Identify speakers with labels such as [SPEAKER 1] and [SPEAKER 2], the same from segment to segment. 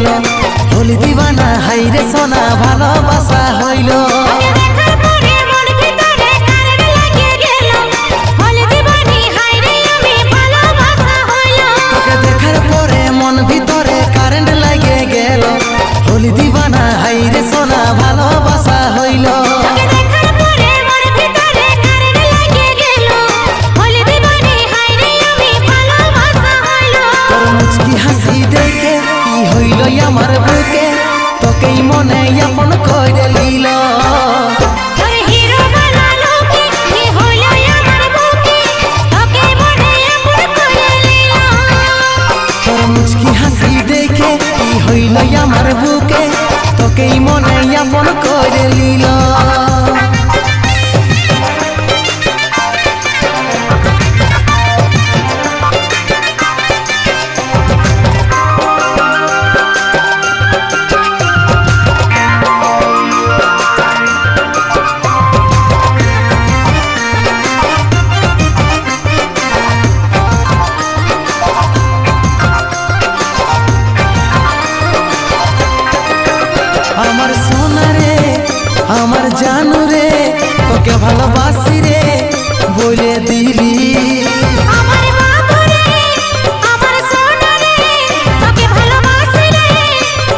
[SPEAKER 1] গেল হলি দিবানা হাইরে সোনা ভালোবাসা হইল তোকে দেখার পরে মন ভিতরে কারেন্ট লাগে গেল হলি দিবানা হাইরে সোনা ভালোবাসা হইল আমার বুকে তোকেই মনে আপন করে লিল তোর মুচকি হাসি দেখে কি হইল আমার বুকে তোকেই মনে আপন করে লিল আমার সোনা রে আমার জানু রে তোকে ভালোবাসি রে বলে দিলি
[SPEAKER 2] আমার বাবু রে আমার সোনা রে তোকে ভালোবাসি রে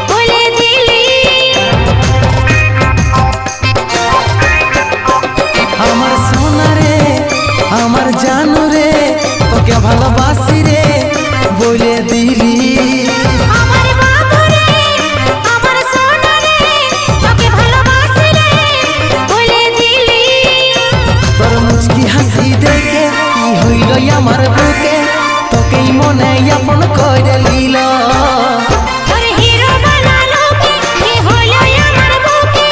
[SPEAKER 2] বলে দিলি
[SPEAKER 1] আমার সোনা রে আমার জানু রে তোকে ভালোবাসি রে বলে দিলি
[SPEAKER 2] আমার বাবু রে আমার সোনা রে তোকে ভালোবাসি রে বলে দিলি
[SPEAKER 1] তোর মুচকি হাসি দেখে কি হইল আমার বুকে তোকেই মনে আপন করে লিল
[SPEAKER 2] তোর হিরো বানালো কি হলো আমার বুকে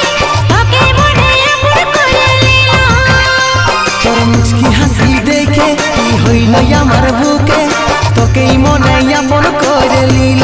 [SPEAKER 2] তোকে মনে আপন করে নিল
[SPEAKER 1] তোর মুচকি হাসি দেখে কি হইল আমার বুকে তোকেই মনে আপন করে লিল